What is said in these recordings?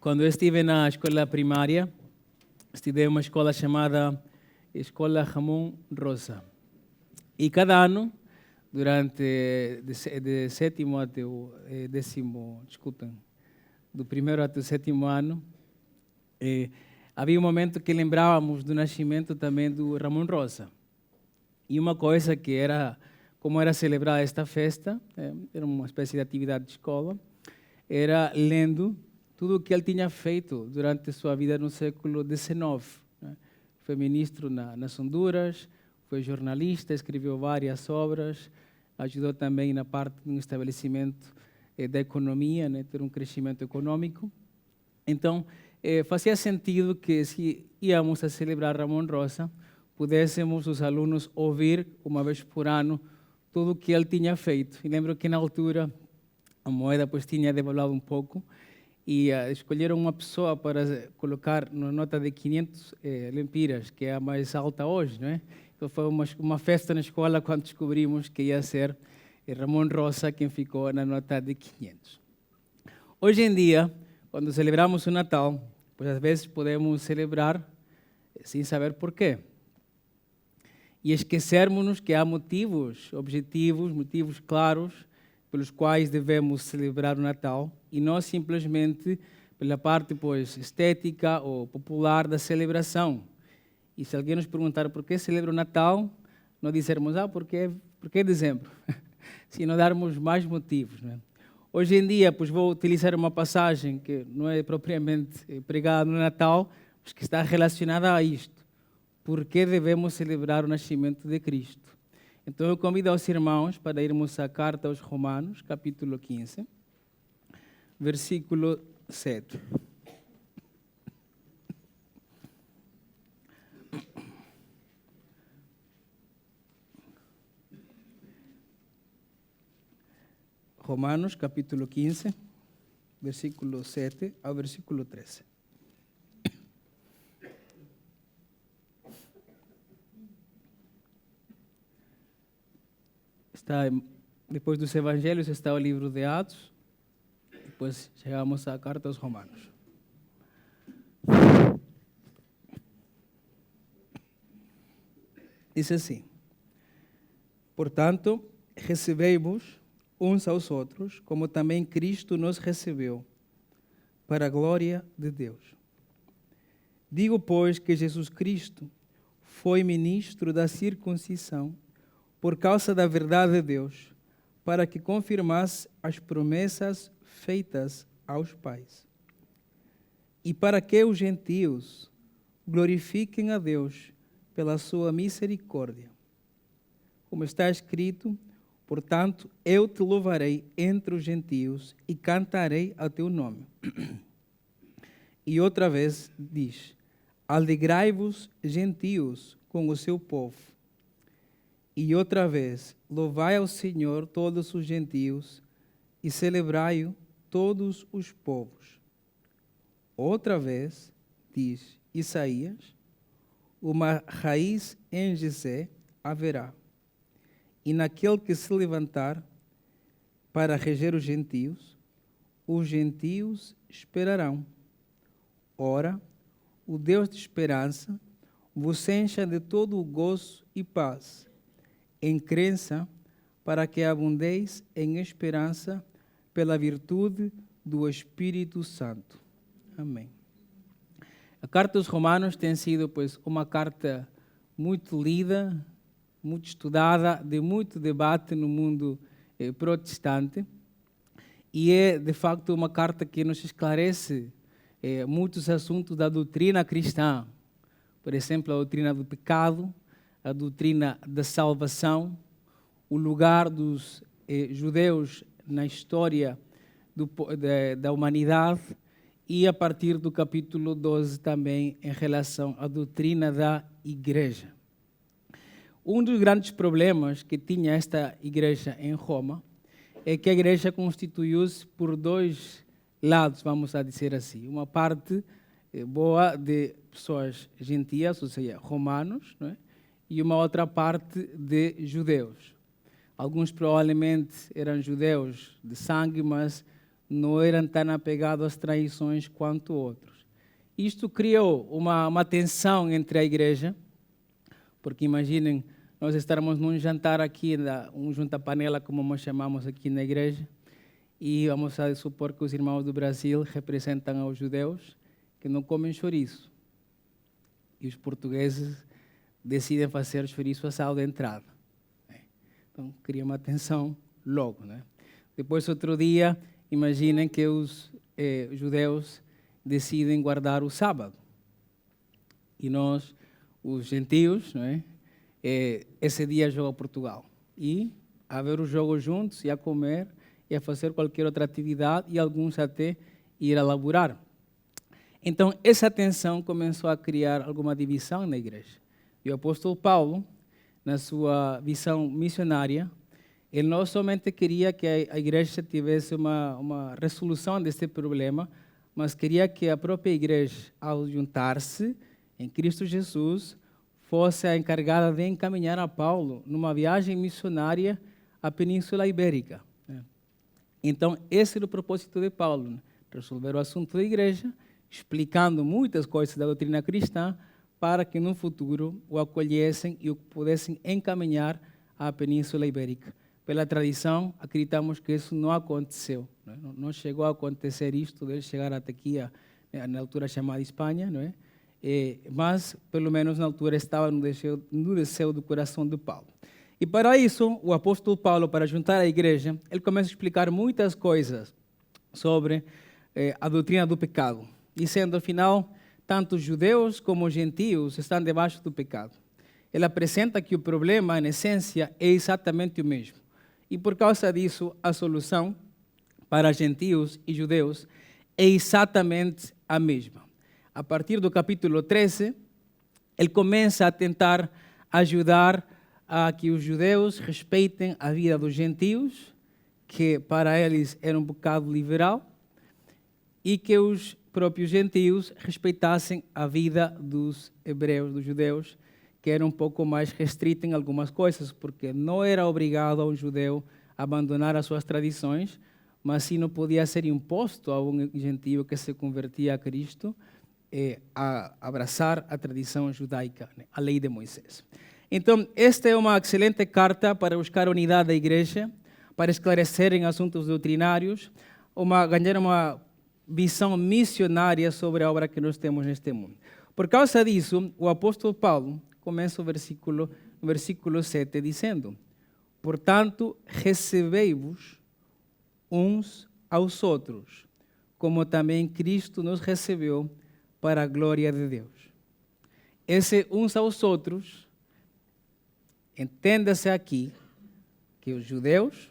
Quando eu estive na escola primária, estudei em uma escola chamada Escola Ramon Rosa. E cada ano, durante de sétimo até o décimo, desculpem, do primeiro até o sétimo ano, havia um momento que lembrávamos do nascimento também do Ramon Rosa. E uma coisa que era, como era celebrada esta festa, era uma espécie de atividade de escola, era lendo tudo o que ele tinha feito durante sua vida no século XIX. Foi ministro nas Honduras, foi jornalista, escreveu várias obras, ajudou também na parte do estabelecimento da economia, ter um crescimento econômico. Então, fazia sentido que, se íamos a celebrar Ramon Rosa, pudéssemos os alunos ouvir uma vez por ano tudo o que ele tinha feito. E lembro que na altura a moeda pois tinha devaluado um pouco e escolheram uma pessoa para colocar na nota de 500 lempiras, que é a mais alta hoje, não é? Então foi uma festa na escola quando descobrimos que ia ser Ramon Rosa quem ficou na nota de 500. Hoje em dia, quando celebramos o Natal, pois às vezes podemos celebrar sem saber porquê. E esquecermos-nos que há motivos objetivos, motivos claros, pelos quais devemos celebrar o Natal, e não simplesmente pela parte pois, estética ou popular da celebração. E se alguém nos perguntar por que celebra o Natal, não dizermos, porque é dezembro, sino darmos mais motivos. Né? Hoje em dia, pois vou utilizar uma passagem que não é propriamente pregada no Natal, mas que está relacionada a isto. Por que devemos celebrar o nascimento de Cristo? Então eu convido aos irmãos para irmos à carta aos Romanos, capítulo 15, versículo 7. Romanos, capítulo 15, versículo 7 ao versículo 13. Depois dos Evangelhos está o livro de Atos, depois chegamos à carta aos Romanos. Diz assim: portanto, recebei-vos uns aos outros, como também Cristo nos recebeu, para a glória de Deus. Digo, pois, que Jesus Cristo foi ministro da circuncisão por causa da verdade de Deus, para que confirmasse as promessas feitas aos pais, e para que os gentios glorifiquem a Deus pela sua misericórdia. Como está escrito, portanto, eu te louvarei entre os gentios e cantarei a teu nome. E outra vez diz, alegrai-vos, gentios, com o seu povo. E outra vez, louvai ao Senhor todos os gentios e celebrai-o todos os povos. Outra vez, diz Isaías, uma raiz em Jessé haverá, e naquele que se levantar para reger os gentios esperarão. Ora, o Deus de esperança vos encha de todo o gozo e paz, em crença, para que abundeis em esperança pela virtude do Espírito Santo. Amém. A carta aos Romanos tem sido, pois, uma carta muito lida, muito estudada, de muito debate no mundo protestante, e é, de facto, uma carta que nos esclarece muitos assuntos da doutrina cristã. Por exemplo, a doutrina do pecado, a doutrina da salvação, o lugar dos judeus na história da humanidade e, a partir do capítulo 12, também em relação à doutrina da igreja. Um dos grandes problemas que tinha esta igreja em Roma é que a igreja constituiu-se por dois lados, vamos a dizer assim. Uma parte boa de pessoas gentias, ou seja, romanos, não é? E uma outra parte de judeus. Alguns provavelmente eram judeus de sangue, mas não eram tão apegados às tradições quanto outros. Isto criou uma tensão entre a igreja, porque imaginem, nós estarmos num jantar aqui, um junta-panela, como nós chamamos aqui na igreja, e vamos a supor que os irmãos do Brasil representam os judeus que não comem chouriço. E os portugueses decidem fazer chouriço assado de entrada. Então, cria uma tensão logo. Né? Depois, outro dia, imaginem que os judeus decidem guardar o sábado. E nós, os gentios, não é? Esse dia joga Portugal. E a ver o jogo juntos, e a comer, e a fazer qualquer outra atividade, e alguns até ir a laborar. Então, essa tensão começou a criar alguma divisão na igreja. E o apóstolo Paulo, na sua visão missionária, ele não somente queria que a igreja tivesse uma resolução desse problema, mas queria que a própria igreja, ao juntar-se em Cristo Jesus, fosse a encarregada de encaminhar a Paulo numa viagem missionária à Península Ibérica. Então, esse era o propósito de Paulo, resolver o assunto da igreja, explicando muitas coisas da doutrina cristã, para que no futuro o acolhessem e o pudessem encaminhar à Península Ibérica. Pela tradição, acreditamos que isso não aconteceu. Não chegou a acontecer isto, de chegar até aqui, na altura chamada Espanha, não é? Mas, pelo menos na altura, estava no desejo do coração de Paulo. E para isso, o apóstolo Paulo, para juntar a igreja, ele começa a explicar muitas coisas sobre a doutrina do pecado, dizendo, afinal, tanto os judeus como os gentios estão debaixo do pecado. Ele apresenta que o problema, em essência, é exatamente o mesmo. E por causa disso, a solução para gentios e judeus é exatamente a mesma. A partir do capítulo 13, ele começa a tentar ajudar a que os judeus respeitem a vida dos gentios, que para eles era um bocado liberal, e que os próprios gentios respeitassem a vida dos hebreus, dos judeus, que era um pouco mais restrita em algumas coisas, porque não era obrigado a um judeu a abandonar as suas tradições, mas sim não podia ser imposto a um gentio que se convertia a Cristo a abraçar a tradição judaica, né? A lei de Moisés. Então, esta é uma excelente carta para buscar a unidade da igreja, para esclarecerem assuntos doutrinários, ganhar uma visão missionária sobre a obra que nós temos neste mundo. Por causa disso, o apóstolo Paulo começa o versículo 7 dizendo: portanto, recebei-vos uns aos outros, como também Cristo nos recebeu para a glória de Deus. Esse uns aos outros, entenda-se aqui que os judeus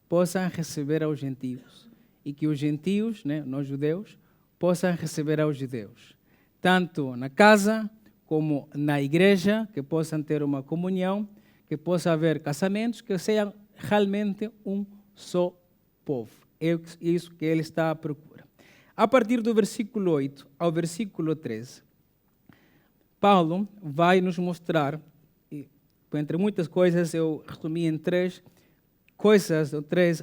possam receber aos gentios e que os gentios, né, nós judeus, possam receber aos judeus. Tanto na casa como na igreja, que possam ter uma comunhão, que possa haver casamentos, que sejam realmente um só povo. É isso que ele está à procura. A partir do versículo 8 ao versículo 13, Paulo vai nos mostrar, entre muitas coisas, eu resumi em três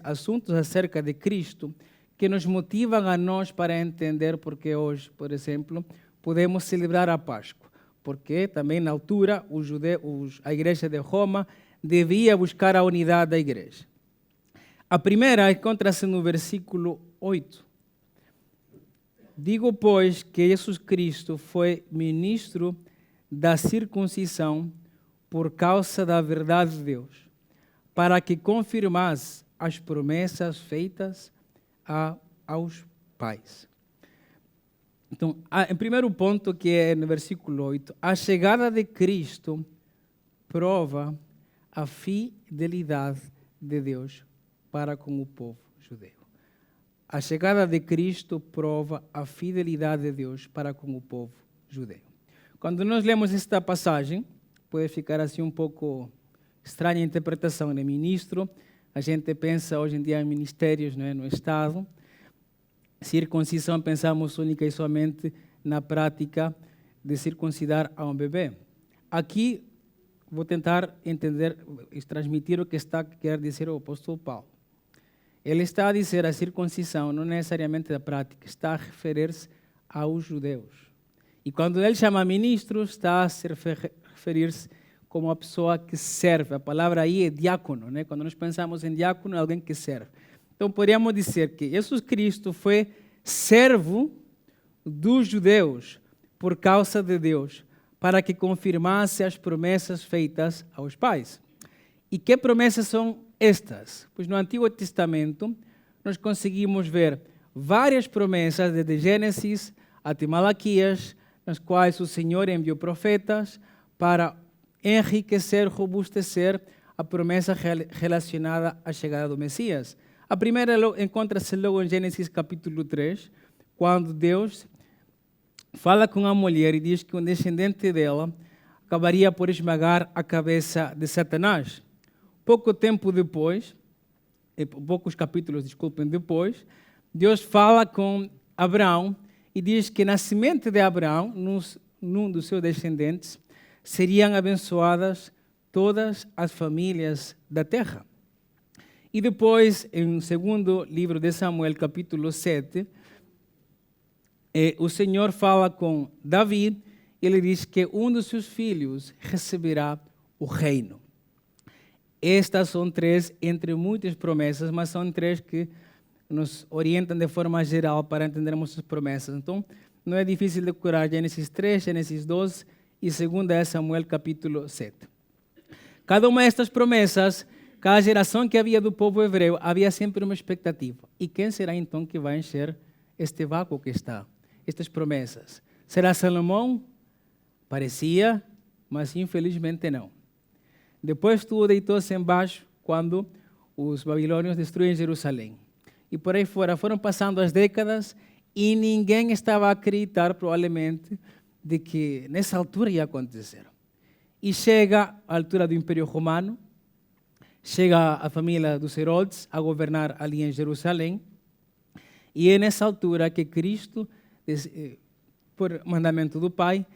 assuntos acerca de Cristo que nos motivam a nós para entender porque hoje, por exemplo, podemos celebrar a Páscoa. Porque também na altura a igreja de Roma devia buscar a unidade da igreja. A primeira encontra-se no versículo 8. Digo, pois, que Jesus Cristo foi ministro da circuncisão por causa da verdade de Deus, para que confirmasse as promessas feitas aos pais. Então, em primeiro ponto, que é no versículo 8, a chegada de Cristo prova a fidelidade de Deus para com o povo judeu. A chegada de Cristo prova a fidelidade de Deus para com o povo judeu. Quando nós lemos esta passagem, pode ficar assim um pouco estranha a interpretação, né? Ministro, a gente pensa hoje em dia em ministérios, né, no Estado. Circuncisão, pensamos única e somente na prática de circuncidar a um bebê. Aqui vou tentar entender e transmitir o que está quer dizer o apóstolo Paulo. Ele está a dizer a circuncisão, não necessariamente da prática, está a referir-se aos judeus. E quando ele chama ministros, está a se referir-se como a pessoa que serve. A palavra aí é diácono, né? Quando nós pensamos em diácono, é alguém que serve. Então, poderíamos dizer que Jesus Cristo foi servo dos judeus por causa de Deus, para que confirmasse as promessas feitas aos pais. E que promessas são estas? Pois no Antigo Testamento, nós conseguimos ver várias promessas, desde Gênesis até Malaquias, nas quais o Senhor enviou profetas para enriquecer, robustecer a promessa relacionada à chegada do Messias. A primeira encontra-se logo em Gênesis capítulo 3, quando Deus fala com a mulher e diz que um descendente dela acabaria por esmagar a cabeça de Satanás. Poucos capítulos depois, Deus fala com Abraão e diz que na semente de Abraão, num dos seus descendentes, seriam abençoadas todas as famílias da terra. E depois, em segundo livro de Samuel, capítulo 7, o Senhor fala com Davi, e ele diz que um dos seus filhos receberá o reino. Estas são três entre muitas promessas, mas são três que nos orientam de forma geral para entendermos as promessas. Então, não é difícil decorar Gênesis 3, Gênesis 12 e 2 Samuel capítulo 7. Cada uma destas promessas, cada geração que havia do povo hebreu, havia sempre uma expectativa. E quem será então que vai encher este vácuo que está? Estas promessas. Será Salomão? Parecia, mas infelizmente não. Depois tudo deitou-se embaixo quando os babilônios destruem Jerusalém. E por aí fora foram passando as décadas e ninguém estava a acreditar, provavelmente, de que nessa altura ia acontecer. E chega a altura do Império Romano, chega a família dos Herodes a governar ali em Jerusalém, e é nessa altura que Cristo, por mandamento do Pai,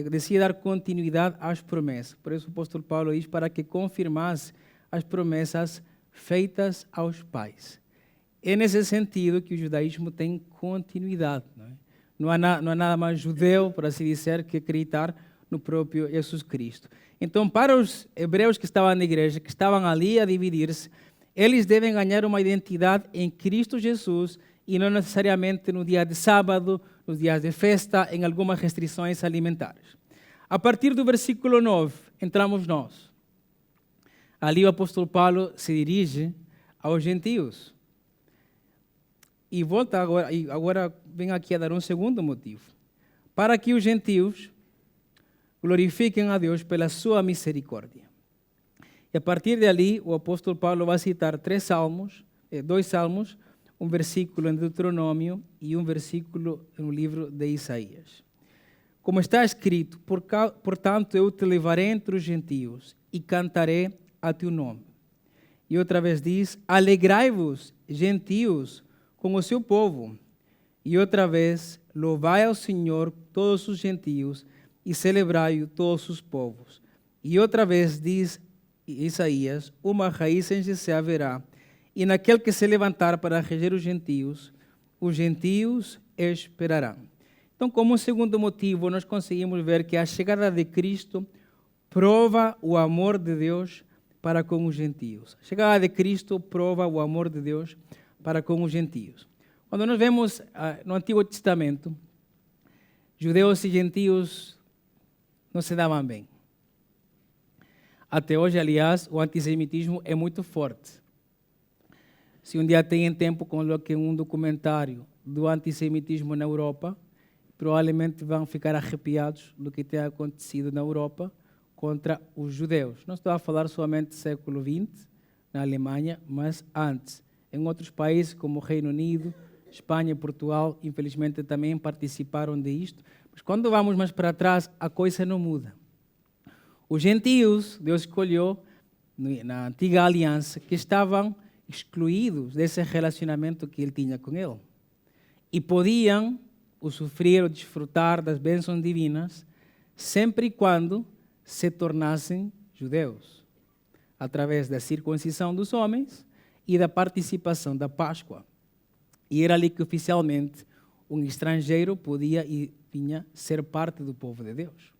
decide dar continuidade às promessas. Por isso o apóstolo Paulo diz para que confirmasse as promessas feitas aos pais. É nesse sentido que o judaísmo tem continuidade. Não há nada mais judeu, por assim dizer, que acreditar no próprio Jesus Cristo. Então, para os hebreus que estavam na igreja, que estavam ali a dividir-se, eles devem ganhar uma identidade em Cristo Jesus e não necessariamente no dia de sábado, nos dias de festa, em algumas restrições alimentares. A partir do versículo 9, entramos nós. Ali o apóstolo Paulo se dirige aos gentios. E volta agora vem aqui a dar um segundo motivo. Para que os gentios glorifiquem a Deus pela sua misericórdia. E a partir dali, o apóstolo Paulo vai citar dois salmos, um versículo em Deuteronômio e um versículo no livro de Isaías. Como está escrito, portanto eu te levarei entre os gentios e cantarei a teu nome. E outra vez diz, alegrai-vos, gentios, com o seu povo. E outra vez, louvai ao Senhor todos os gentios e celebrai-o todos os povos. E outra vez diz Isaías, uma raiz em Jessé haverá, e naquele que se levantar para reger os gentios esperarão. Então, como segundo motivo, nós conseguimos ver que a chegada de Cristo prova o amor de Deus para com os gentios. A chegada de Cristo prova o amor de Deus para com os gentios. Quando nós vemos no Antigo Testamento, judeus e gentios não se davam bem. Até hoje, aliás, o antissemitismo é muito forte. Se um dia têm tempo, coloquem um documentário do antissemitismo na Europa, provavelmente vão ficar arrepiados do que tem acontecido na Europa contra os judeus. Não estou a falar somente do século XX, na Alemanha, mas antes. Em outros países, como o Reino Unido, Espanha e Portugal, infelizmente também participaram disto. Mas quando vamos mais para trás, a coisa não muda. Os gentios, Deus escolheu na antiga aliança, que estavam excluídos desse relacionamento que ele tinha com ele. E podiam usufruir ou desfrutar das bênçãos divinas sempre e quando se tornassem judeus, através da circuncisão dos homens e da participação da Páscoa. E era ali que oficialmente um estrangeiro podia e vinha ser parte do povo de Deus.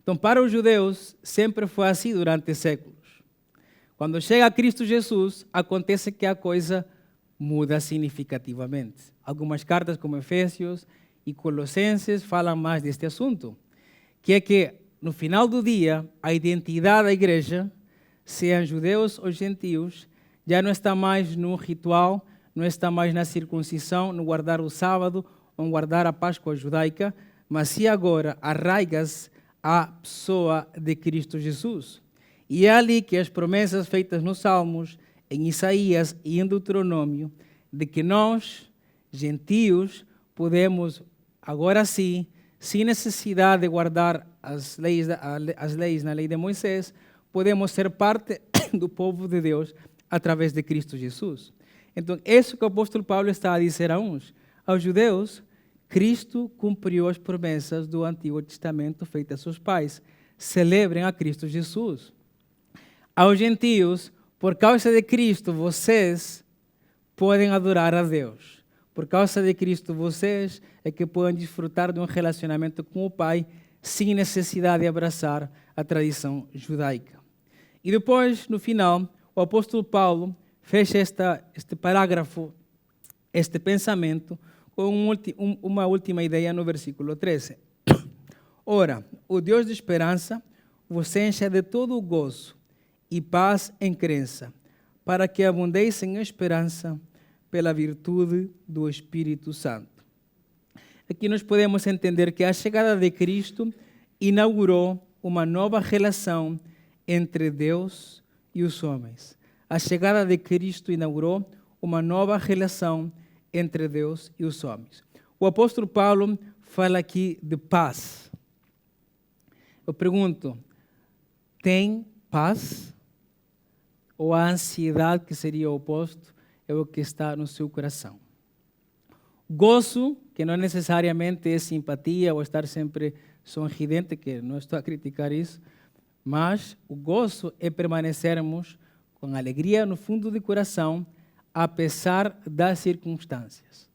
Então, para os judeus, sempre foi assim durante séculos. Quando chega Cristo Jesus, acontece que a coisa muda significativamente. Algumas cartas, como Efésios e Colossenses, falam mais deste assunto, que é que, no final do dia, a identidade da igreja, sejam judeus ou gentios, já não está mais no ritual, não está mais na circuncisão, no guardar o sábado ou guardar a Páscoa judaica, mas se agora arraiga-se a pessoa de Cristo Jesus. E é ali que as promessas feitas nos Salmos, em Isaías e em Deuteronômio, de que nós, gentios, podemos, agora sim, sem necessidade de guardar as leis na lei de Moisés, podemos ser parte do povo de Deus através de Cristo Jesus. Então, isso que o apóstolo Paulo está a dizer a uns. Aos judeus, Cristo cumpriu as promessas do Antigo Testamento feitas a seus pais. Celebrem a Cristo Jesus. Aos gentios, por causa de Cristo, vocês podem adorar a Deus. Por causa de Cristo, vocês é que podem desfrutar de um relacionamento com o Pai sem necessidade de abraçar a tradição judaica. E depois, no final, o apóstolo Paulo fecha este parágrafo, este pensamento, com uma última ideia no versículo 13. Ora, o Deus de esperança vos encha de todo o gozo e paz em crença, para que abundeis em esperança pela virtude do Espírito Santo. Aqui nós podemos entender que a chegada de Cristo inaugurou uma nova relação entre Deus e os homens. A chegada de Cristo inaugurou uma nova relação entre Deus e os homens. O apóstolo Paulo fala aqui de paz. Eu pergunto, tem paz? Ou a ansiedade, que seria o oposto, é o que está no seu coração? Gozo, que não necessariamente é simpatia ou estar sempre sorridente, que não estou a criticar isso, mas o gozo é permanecermos com alegria no fundo do coração, apesar das circunstâncias.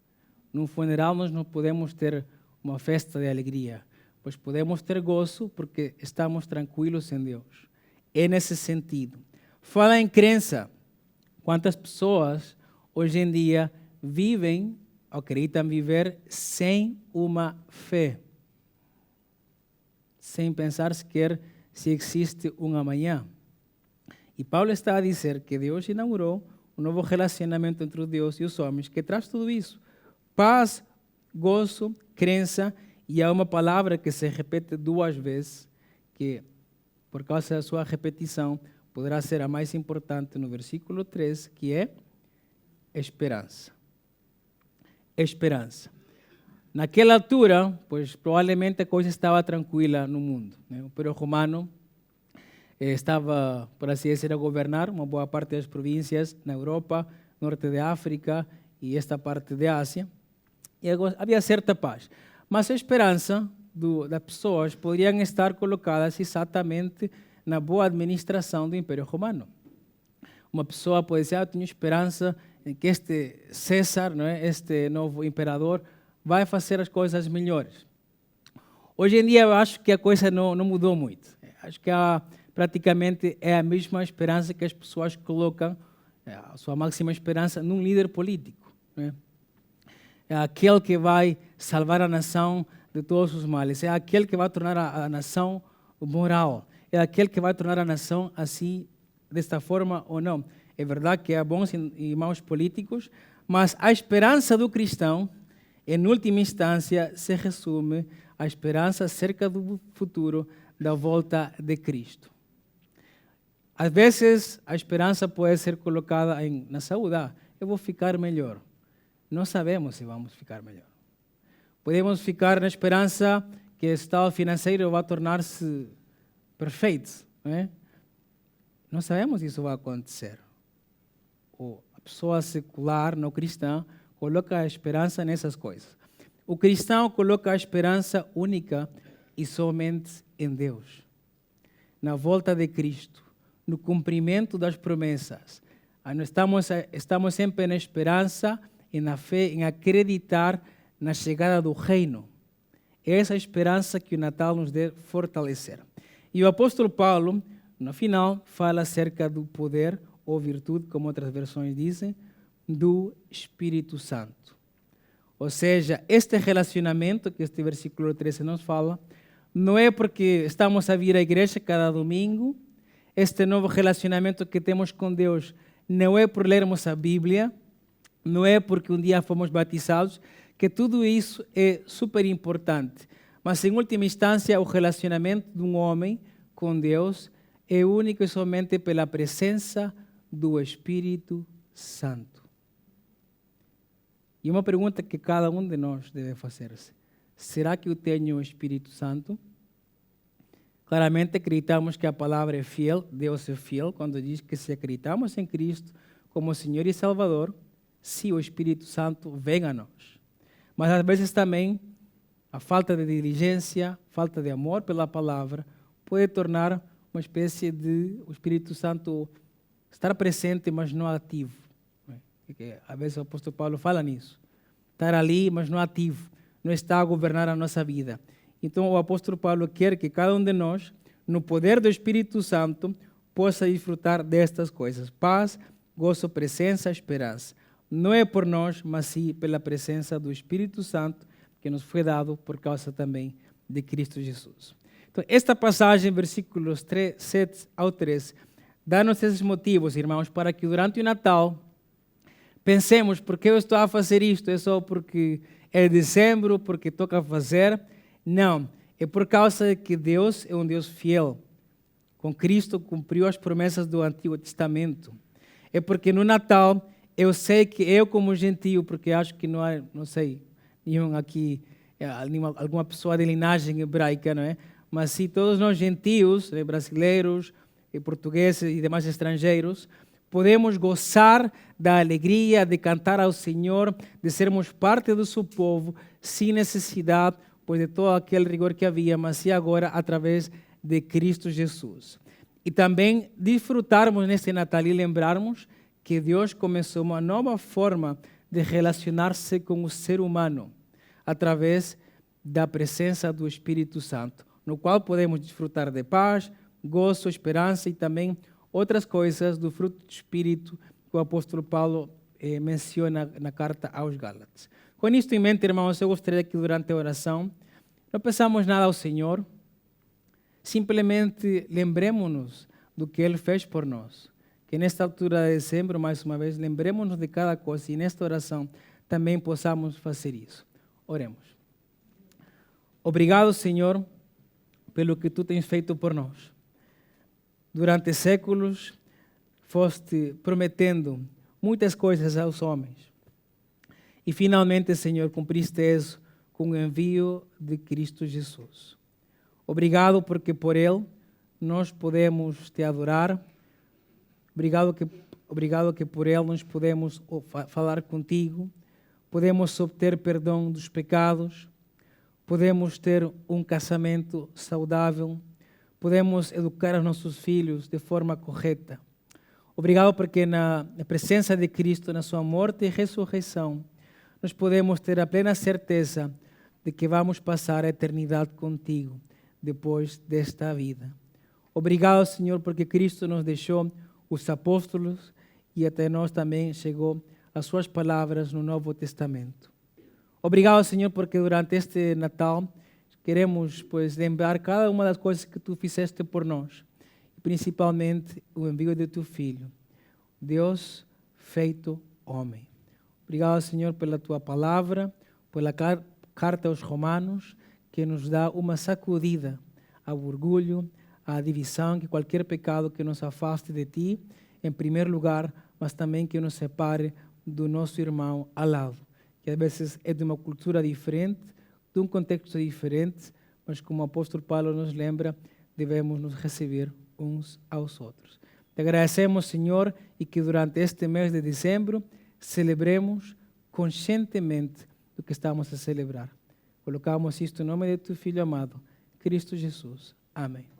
No funeral nós não podemos ter uma festa de alegria, pois podemos ter gozo porque estamos tranquilos em Deus. É nesse sentido. Fala em crença. Quantas pessoas hoje em dia vivem, ou acreditam viver, sem uma fé? Sem pensar sequer se existe um amanhã. E Paulo está a dizer que Deus inaugurou um novo relacionamento entre Deus e os homens, que traz tudo isso. Paz, gozo, crença, e há uma palavra que se repete 2 vezes, que por causa da sua repetição, poderá ser a mais importante no versículo 13, que é esperança. Esperança. Naquela altura, pois provavelmente a coisa estava tranquila no mundo, né? O Império Romano estava, por assim dizer, a governar uma boa parte das províncias na Europa, norte de África e esta parte de Ásia. E havia certa paz. Mas a esperança das pessoas poderiam estar colocadas exatamente na boa administração do Império Romano. Uma pessoa pode dizer, eu tenho esperança em que este César, não é, este novo imperador, vai fazer as coisas melhores. Hoje em dia eu acho que a coisa não mudou muito. Acho que praticamente é a mesma esperança que as pessoas colocam, a sua máxima esperança, num líder político. Não é? É aquele que vai salvar a nação de todos os males. É aquele que vai tornar a nação moral. É aquele que vai tornar a nação assim, desta forma ou não. É verdade que há bons e maus políticos, mas a esperança do cristão, em última instância, se resume à esperança acerca do futuro da volta de Cristo. Às vezes, a esperança pode ser colocada na saúde. Eu vou ficar melhor. Não sabemos se vamos ficar melhor. Podemos ficar na esperança que o estado financeiro vai tornar-se perfeito. Não é? Não sabemos se isso vai acontecer. A pessoa secular, não cristã, coloca a esperança nessas coisas. O cristão coloca a esperança única e somente em Deus. Na volta de Cristo, no cumprimento das promessas. Estamos sempre na esperança e na fé, em acreditar na chegada do reino. É essa esperança que o Natal nos deve fortalecer. E o apóstolo Paulo, no final, fala acerca do poder ou virtude, como outras versões dizem, do Espírito Santo. Ou seja, este relacionamento que este versículo 13 nos fala, não é porque estamos a vir à igreja cada domingo, este novo relacionamento que temos com Deus não é por lermos a Bíblia, não é porque um dia fomos batizados, que tudo isso é super importante. Mas, em última instância, o relacionamento de um homem com Deus é único e somente pela presença do Espírito Santo. E uma pergunta que cada um de nós deve fazer-se: será que eu tenho o Espírito Santo? Claramente acreditamos que a palavra é fiel, Deus é fiel, quando diz que se acreditamos em Cristo como Senhor e Salvador, se o Espírito Santo vem a nós. Mas às vezes também a falta de diligência, falta de amor pela palavra, pode tornar uma espécie de o Espírito Santo estar presente, mas não ativo. Às vezes o apóstolo Paulo fala nisso. Estar ali, mas não ativo. Não está a governar a nossa vida. Então o apóstolo Paulo quer que cada um de nós, no poder do Espírito Santo, possa desfrutar destas coisas: paz, gozo, presença, esperança. Não é por nós, mas sim pela presença do Espírito Santo, que nos foi dado por causa também de Cristo Jesus. Então, esta passagem, versículos 7 ao 13, dá-nos esses motivos, irmãos, para que durante o Natal pensemos: por que eu estou a fazer isto? É só porque é dezembro, porque toca fazer? Não, é por causa de que Deus é um Deus fiel. Com Cristo cumpriu as promessas do Antigo Testamento. É porque no Natal eu sei que eu, como gentio, porque acho que não há, não sei, nenhum aqui, alguma pessoa de linhagem hebraica, não é? Mas se todos nós gentios, brasileiros, portugueses e demais estrangeiros, podemos gozar da alegria de cantar ao Senhor, de sermos parte do seu povo, sem necessidade, pois de todo aquele rigor que havia, mas sim agora através de Cristo Jesus. E também desfrutarmos neste Natal e lembrarmos que Deus começou uma nova forma de relacionar-se com o ser humano, através da presença do Espírito Santo, no qual podemos desfrutar de paz, gozo, esperança e também outras coisas do fruto do Espírito que o apóstolo Paulo menciona na carta aos Gálatas. Com isto em mente, irmãos, eu gostaria que durante a oração não pensamos nada ao Senhor, simplesmente lembremos-nos do que Ele fez por nós. Que nesta altura de dezembro, mais uma vez, lembremos-nos de cada coisa e nesta oração também possamos fazer isso. Oremos. Obrigado, Senhor, pelo que Tu tens feito por nós. Durante séculos, foste prometendo muitas coisas aos homens. E finalmente, Senhor, cumpriste isso com o envio de Cristo Jesus. Obrigado porque por Ele nós podemos Te adorar. Obrigado que por Ele nós podemos falar contigo, podemos obter perdão dos pecados, podemos ter um casamento saudável, podemos educar os nossos filhos de forma correta. Obrigado porque na presença de Cristo, na sua morte e ressurreição, nós podemos ter a plena certeza de que vamos passar a eternidade contigo depois desta vida. Obrigado, Senhor, porque Cristo nos deixou os apóstolos e até nós também chegou as suas palavras no Novo Testamento. Obrigado, Senhor, porque durante este Natal queremos lembrar cada uma das coisas que Tu fizeste por nós, principalmente o envio de Tu Filho, Deus feito homem. Obrigado, Senhor, pela Tua palavra, pela carta aos Romanos, que nos dá uma sacudida ao orgulho, à divisão, que qualquer pecado que nos afaste de Ti, em primeiro lugar, mas também que nos separe do nosso irmão ao lado, que às vezes é de uma cultura diferente, de um contexto diferente, mas como o apóstolo Paulo nos lembra, devemos nos receber uns aos outros. Te agradecemos, Senhor, e que durante este mês de dezembro celebremos conscientemente do que estamos a celebrar. Colocamos isto em nome de Tu Filho amado, Cristo Jesus. Amém.